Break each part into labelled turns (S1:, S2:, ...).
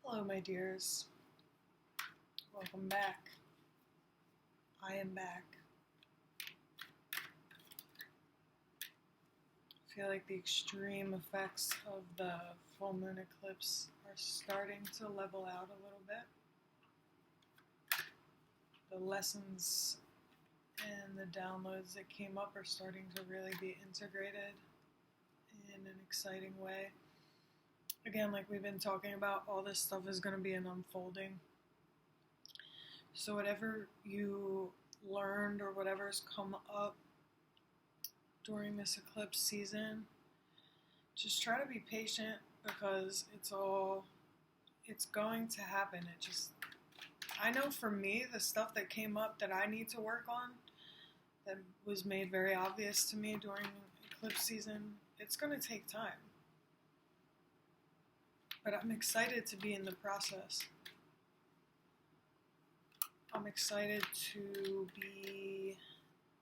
S1: Hello, my dears. Welcome back. I am back. I feel like the extreme effects of the full moon eclipse are starting to level out a little bit. The lessons and the downloads that came up are starting to really be integrated in an exciting way. Again, like we've been talking about, all this stuff is going to be an unfolding. So whatever you learned or whatever's come up during this eclipse season, just try to be patient because it's going to happen. I know for me, the stuff that came up that I need to work on, that was made very obvious to me during eclipse season, it's going to take time. But I'm excited to be in the process. I'm excited to be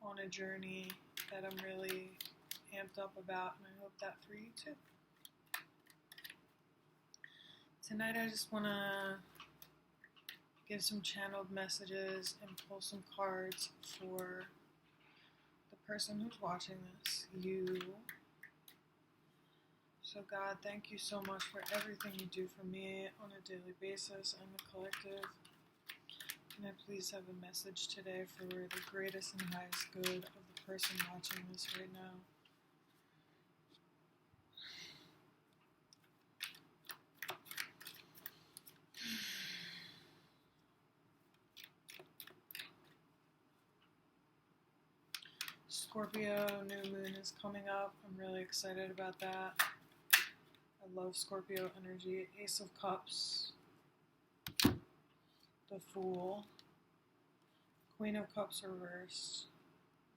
S1: on a journey that I'm really amped up about, and I hope that for you too. Tonight I just want to give some channeled messages and pull some cards for the person who's watching this, you. So God, thank you so much for everything you do for me on a daily basis and the collective. Can I please have a message today for the greatest and highest good of the person watching this right now? Scorpio new moon is coming up. I'm really excited about that. I love Scorpio energy. Ace of Cups, the Fool, Queen of Cups reversed,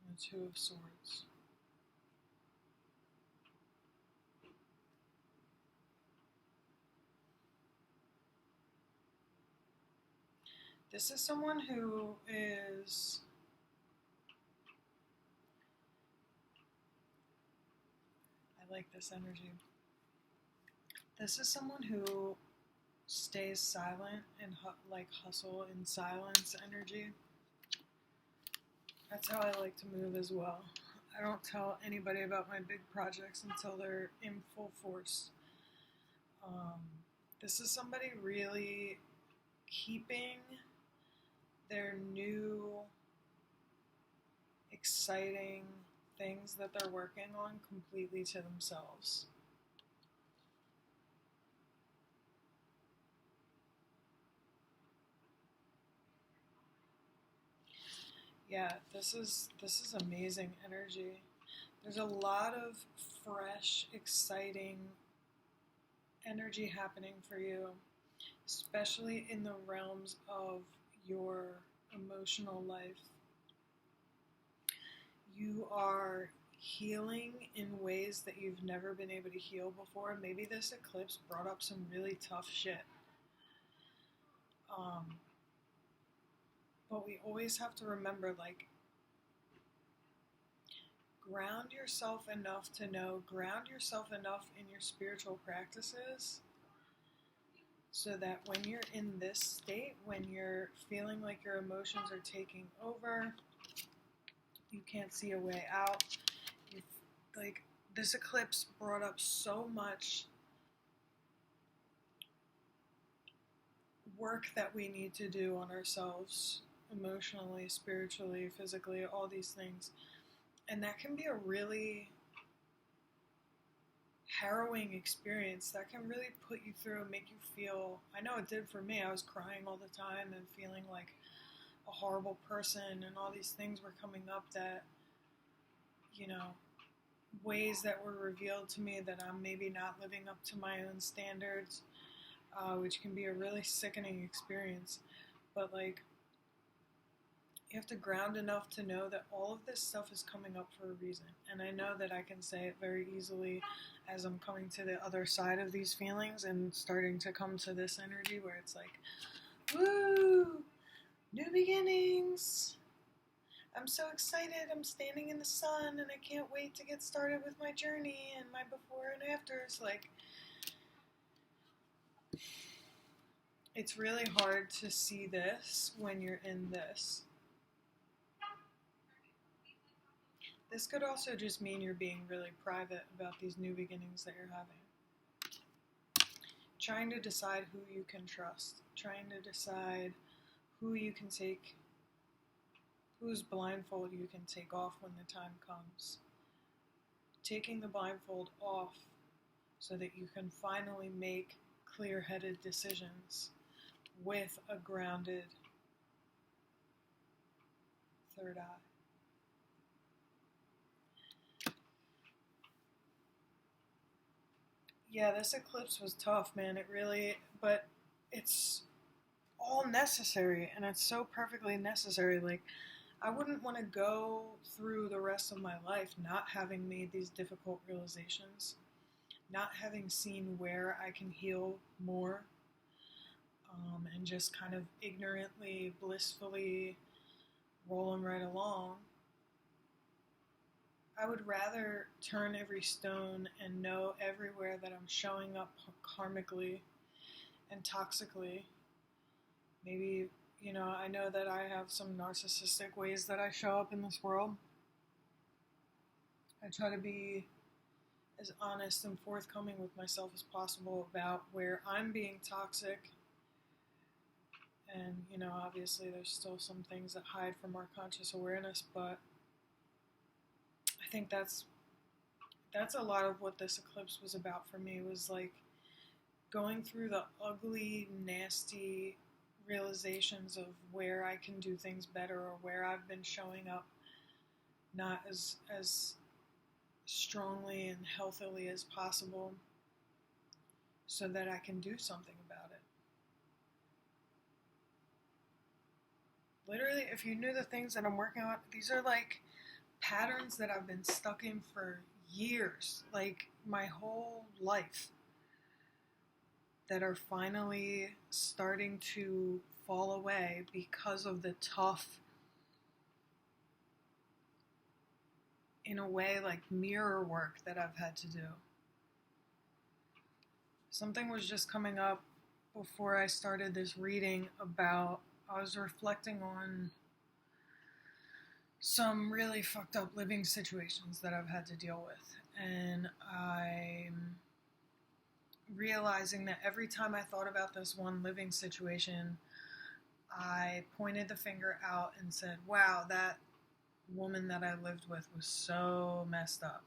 S1: and the Two of Swords. This is someone who is I like this energy. This is someone who stays silent and hustle in silence energy. That's how I like to move as well. I don't tell anybody about my big projects until they're in full force. This is somebody really keeping their new, exciting things that they're working on completely to themselves. Yeah, this is amazing energy. There's a lot of fresh, exciting energy happening for you, especially in the realms of your emotional life. You are healing in ways that you've never been able to heal before. Maybe this eclipse brought up some really tough shit. But we always have to remember, ground yourself enough in your spiritual practices so that when you're in this state, when you're feeling like your emotions are taking over, you can't see a way out. This eclipse brought up so much work that we need to do on ourselves, emotionally, spiritually, physically, all these things. And that can be a really harrowing experience. That can really put you through and make you feel, I know it did for me, I was crying all the time and feeling like a horrible person, and all these things were coming up that, ways that were revealed to me that I'm maybe not living up to my own standards, which can be a really sickening experience. But you have to ground enough to know that all of this stuff is coming up for a reason. And I know that I can say it very easily as I'm coming to the other side of these feelings and starting to come to this energy where it's like, woo, new beginnings. I'm so excited. I'm standing in the sun and I can't wait to get started with my journey and my before and afters. it's really hard to see this when you're in this. This could also just mean you're being really private about these new beginnings that you're having. Trying to decide who you can trust. Trying to decide who you can take, whose blindfold you can take off when the time comes. Taking the blindfold off so that you can finally make clear-headed decisions with a grounded third eye. Yeah, this eclipse was tough, man. It really, but it's all necessary, and it's so perfectly necessary. Like, I wouldn't want to go through the rest of my life not having made these difficult realizations, not having seen where I can heal more, and just kind of ignorantly, blissfully rolling right along. I would rather turn every stone and know everywhere that I'm showing up karmically and toxically. Maybe, I know that I have some narcissistic ways that I show up in this world. I try to be as honest and forthcoming with myself as possible about where I'm being toxic. And, obviously there's still some things that hide from our conscious awareness, but I think that's a lot of what this eclipse was about for me, was like going through the ugly, nasty realizations of where I can do things better, or where I've been showing up not as strongly and healthily as possible, so that I can do something about it. Literally, if you knew the things that I'm working on, these are like patterns that I've been stuck in for years, like my whole life, that are finally starting to fall away because of the tough, in a way, like mirror work that I've had to do. Something was just coming up before I started this reading about, I was reflecting on some really fucked up living situations that I've had to deal with. And I'm realizing that every time I thought about this one living situation, I pointed the finger out and said, wow, that woman that I lived with was so messed up.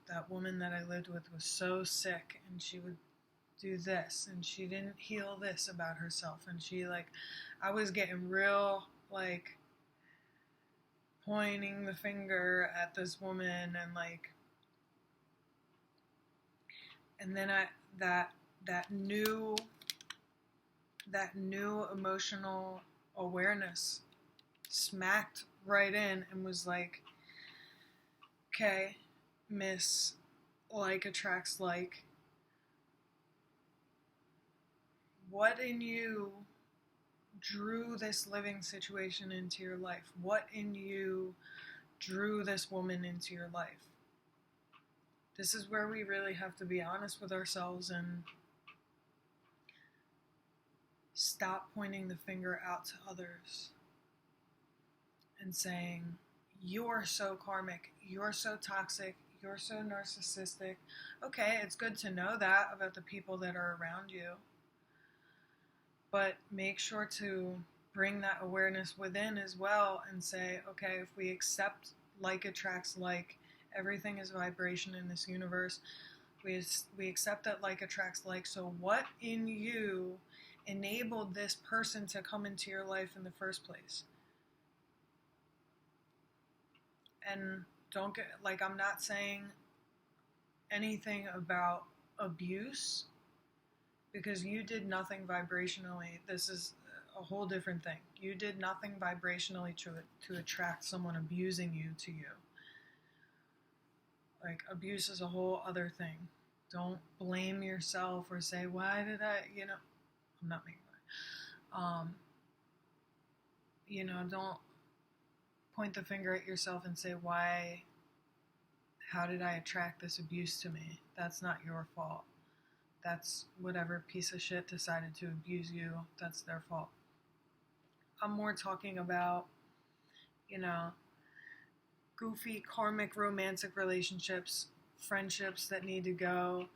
S1: That woman that I lived with was so sick, and she would do this, and she didn't heal this about herself, and I was getting real, pointing the finger at this woman, and then that new emotional awareness smacked right in and was like, okay, miss, like attracts like. What in you drew this living situation into your life? What in you drew this woman into your life? This is where we really have to be honest with ourselves and stop pointing the finger out to others and saying, you're so karmic, you're so toxic, you're so narcissistic. Okay, it's good to know that about the people that are around you, but make sure to bring that awareness within as well and say, okay, if we accept like attracts like, everything is vibration in this universe, we accept that like attracts like, so what in you enabled this person to come into your life in the first place? And don't get, I'm not saying anything about abuse, because you did nothing vibrationally. This is a whole different thing. You did nothing vibrationally to attract someone abusing you to you. Abuse is a whole other thing. Don't blame yourself or say, why did I, I'm not making fun. Don't point the finger at yourself and say, how did I attract this abuse to me? That's not your fault. that's whatever piece of shit decided to abuse you, that's their fault. I'm more talking about, you know, goofy karmic romantic relationships, friendships that need to go,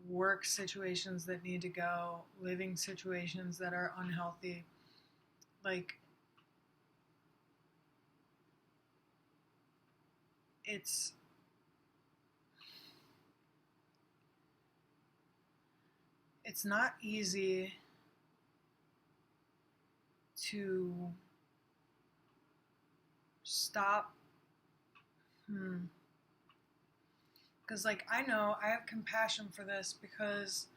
S1: work situations that need to go, living situations that are unhealthy. Like, it's not easy to stop. Because, like, I know I have compassion for this because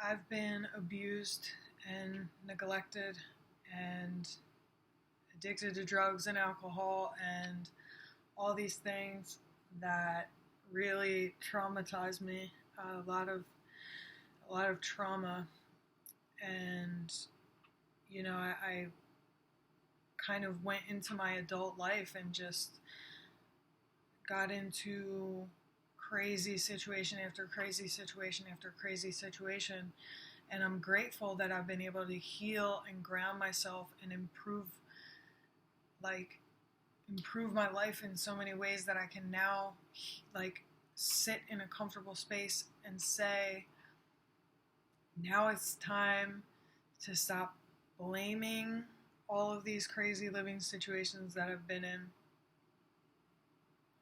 S1: I've been abused and neglected and addicted to drugs and alcohol and all these things that really traumatized me. A lot of trauma, and you know, I kind of went into my adult life and just got into crazy situation after crazy situation after crazy situation, and I'm grateful that I've been able to heal and ground myself and improve my life in so many ways that I can now like sit in a comfortable space and say, now it's time to stop blaming all of these crazy living situations that I've been in.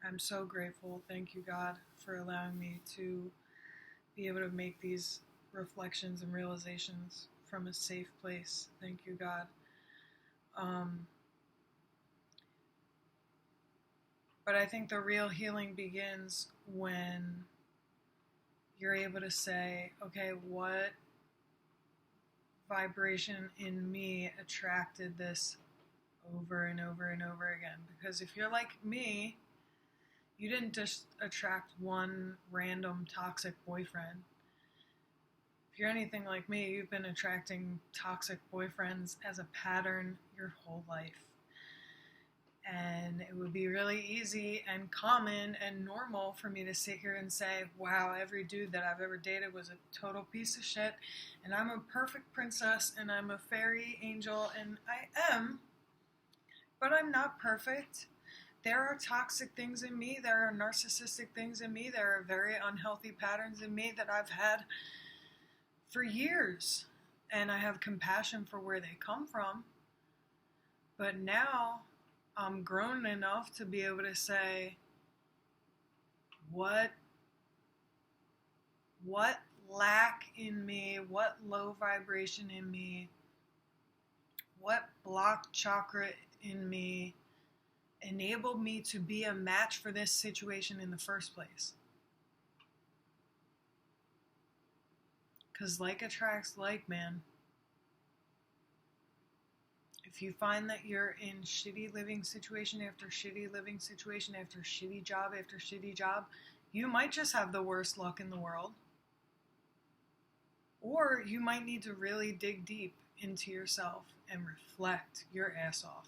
S1: I'm so grateful. Thank you, God, for allowing me to be able to make these reflections and realizations from a safe place. Thank you, God. But I think the real healing begins when you're able to say, okay, what vibration in me attracted this over and over and over again? Because if you're like me, you didn't just attract one random toxic boyfriend. If you're anything like me, you've been attracting toxic boyfriends as a pattern your whole life. And it would be really easy and common and normal for me to sit here and say, wow, every dude that I've ever dated was a total piece of shit, and I'm a perfect princess, and I'm a fairy angel, and I am, but I'm not perfect. There are toxic things in me, there are narcissistic things in me, there are very unhealthy patterns in me that I've had for years, and I have compassion for where they come from. But now I'm grown enough to be able to say, what lack in me, what low vibration in me, what blocked chakra in me enabled me to be a match for this situation in the first place. Because like attracts like, man. If you find that you're in shitty living situation after shitty living situation after shitty job after shitty job, you might just have the worst luck in the world. Or you might need to really dig deep into yourself and reflect your ass off.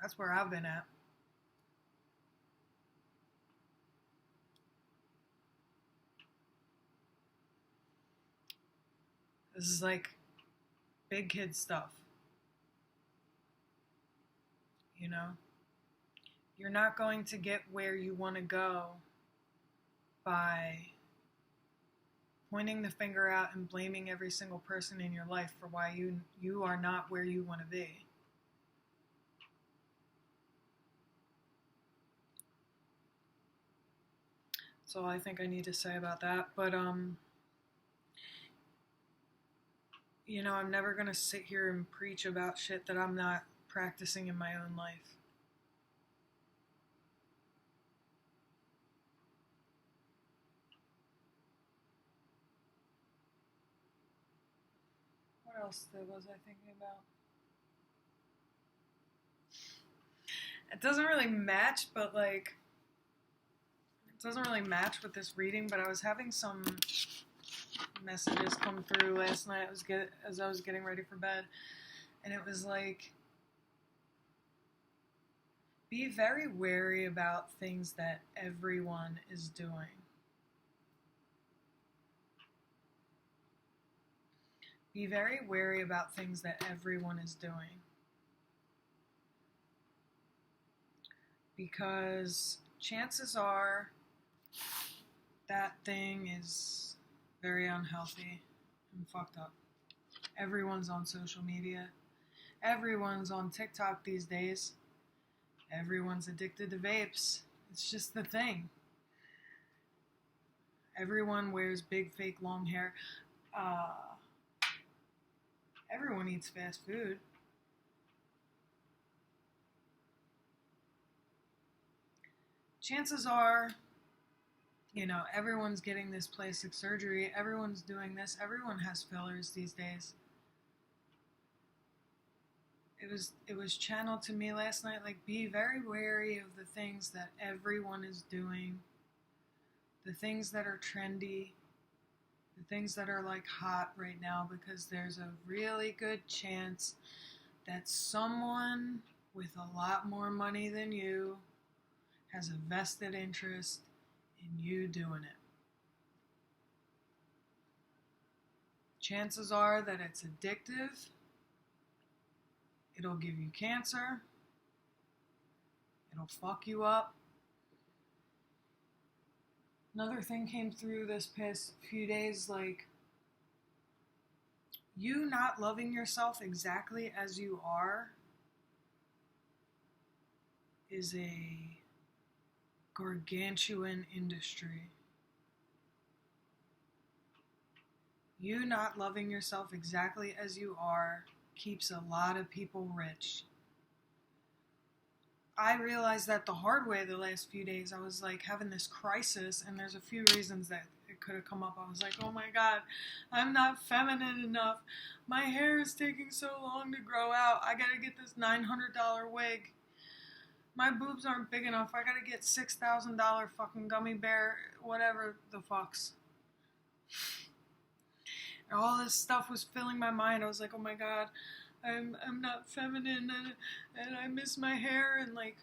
S1: That's where I've been at. This is like big kid stuff. You know? You're not going to get where you want to go by pointing the finger out and blaming every single person in your life for why you are not where you want to be. That's all I think I need to say about that. But you know, I'm never going to sit here and preach about shit that I'm not practicing in my own life. What else was I thinking about? It doesn't really match, but like, it doesn't really match with this reading, but I was having some messages come through last night as I was getting ready for bed, and it was like, be very wary about things that everyone is doing. Be very wary about things that everyone is doing. Because chances are that thing is very unhealthy and fucked up. Everyone's on social media. Everyone's on TikTok these days. Everyone's addicted to vapes. It's just the thing. Everyone wears big fake long hair. Everyone eats fast food. Chances are, everyone's getting this plastic surgery. Everyone's doing this. Everyone has fillers these days. It was channeled to me last night, like, be very wary of the things that everyone is doing, the things that are trendy, the things that are like hot right now, because there's a really good chance that someone with a lot more money than you has a vested interest in you doing it. Chances are that it's addictive. It'll give you cancer. It'll fuck you up. Another thing came through this past few days, like, you not loving yourself exactly as you are is a gargantuan industry. You not loving yourself exactly as you are keeps a lot of people rich. I realized that the hard way the last few days. I was like having this crisis, and there's a few reasons that it could have come up. I was like, oh my God, I'm not feminine enough. My hair is taking so long to grow out. I gotta get this $900 wig. My boobs aren't big enough. I gotta get $6,000 fucking gummy bear, whatever the fucks. And all this stuff was filling my mind. I was like, oh my God, I'm not feminine, and I miss my hair, and like,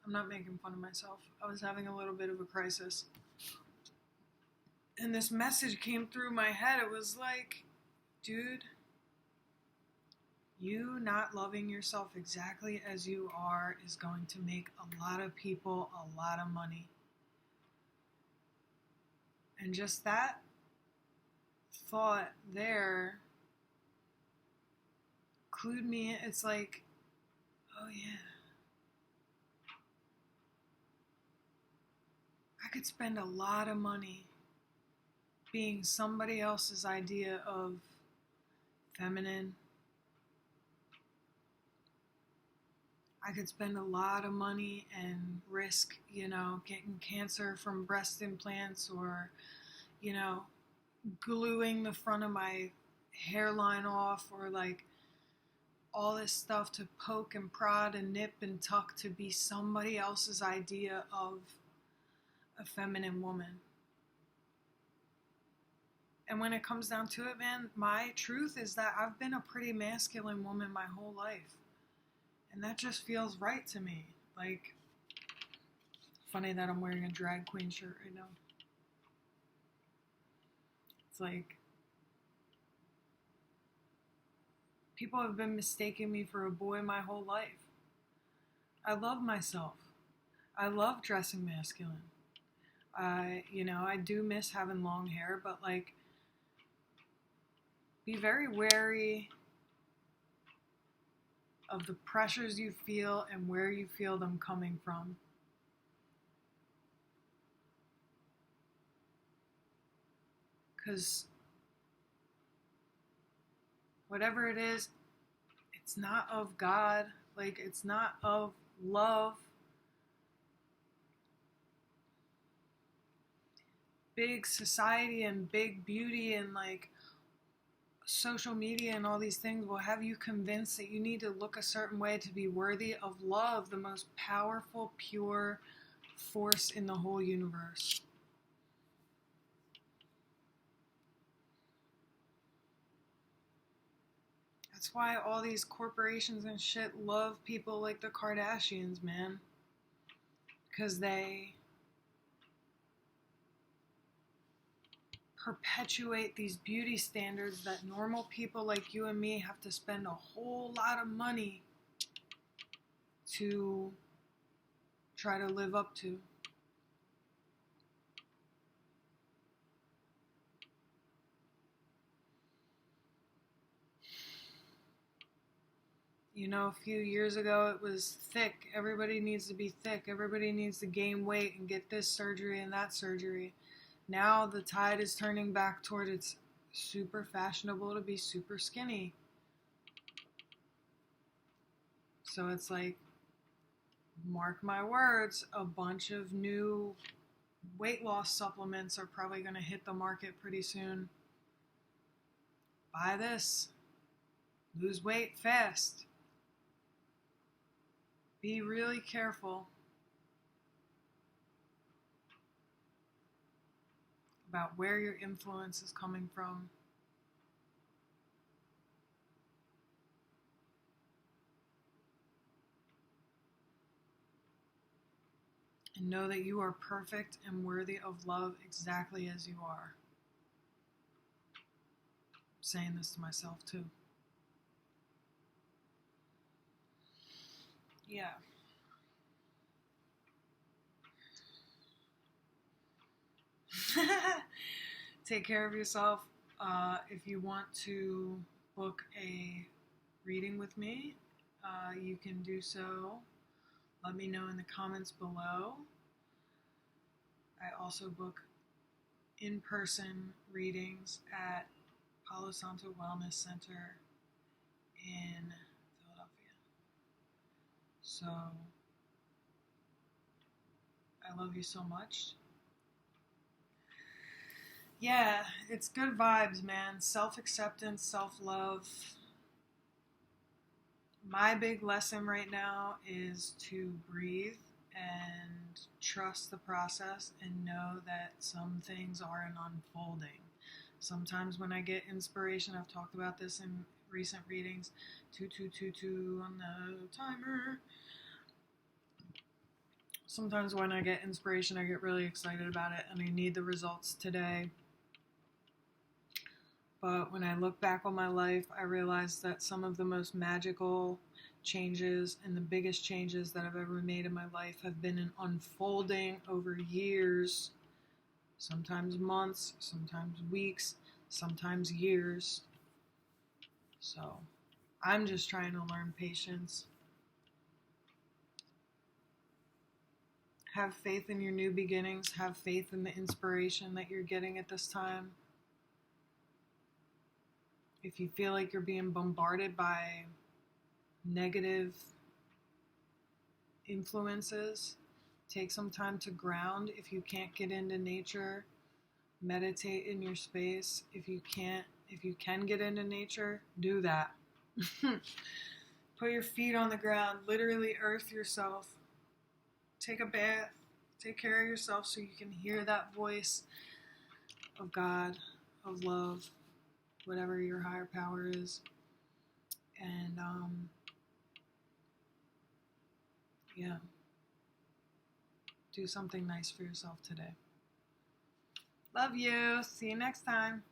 S1: I'm not making fun of myself. I was having a little bit of a crisis. And this message came through my head. It was like, dude, you not loving yourself exactly as you are is going to make a lot of people a lot of money. And just that thought there clued me. It's like, oh yeah, I could spend a lot of money being somebody else's idea of feminine. I could spend a lot of money and risk, getting cancer from breast implants, or, gluing the front of my hairline off, or like all this stuff to poke and prod and nip and tuck to be somebody else's idea of a feminine woman. And when it comes down to it, man, my truth is that I've been a pretty masculine woman my whole life. And that just feels right to me. Like, funny that I'm wearing a drag queen shirt right now. It's like, people have been mistaking me for a boy my whole life. I love myself. I love dressing masculine. I do miss having long hair, but like, be very wary of the pressures you feel and where you feel them coming from. Because whatever it is, it's not of God. Like, it's not of love. Big society and big beauty and like social media and all these things will have you convinced that you need to look a certain way to be worthy of love, the most powerful, pure force in the whole universe. That's why all these corporations and shit love people like the Kardashians, man. Because they perpetuate these beauty standards that normal people like you and me have to spend a whole lot of money to try to live up to. You know, a few years ago it was thick. Everybody needs to be thick. Everybody needs to gain weight and get this surgery and that surgery. Now the tide is turning back toward it's super fashionable to be super skinny. So it's like, mark my words, a bunch of new weight loss supplements are probably going to hit the market pretty soon. Buy this. Lose weight fast. Be really careful about where your influence is coming from. And know that you are perfect and worthy of love exactly as you are. I'm saying this to myself too. Yeah. Take care of yourself. If you want to book a reading with me, you can do so. Let me know in the comments below. I also book in-person readings at Palo Santo Wellness Center in Philadelphia. So, I love you so much. Yeah, it's good vibes, man. Self-acceptance, self-love. My big lesson right now is to breathe and trust the process and know that some things are an unfolding. Sometimes when I get inspiration, I've talked about this in recent readings, 2222 on the timer. Sometimes when I get inspiration, I get really excited about it and I need the results today. But when I look back on my life, I realize that some of the most magical changes and the biggest changes that I've ever made in my life have been an unfolding over years, sometimes months, sometimes weeks, sometimes years. So I'm just trying to learn patience. Have faith in your new beginnings. Have faith in the inspiration that you're getting at this time. If you feel like you're being bombarded by negative influences, take some time to ground. If you can't get into nature, meditate in your space. If you can get into nature, do that. Put your feet on the ground, literally earth yourself. Take a bath, take care of yourself so you can hear that voice of God, of love, whatever your higher power is. And yeah, do something nice for yourself today. Love you. See you next time.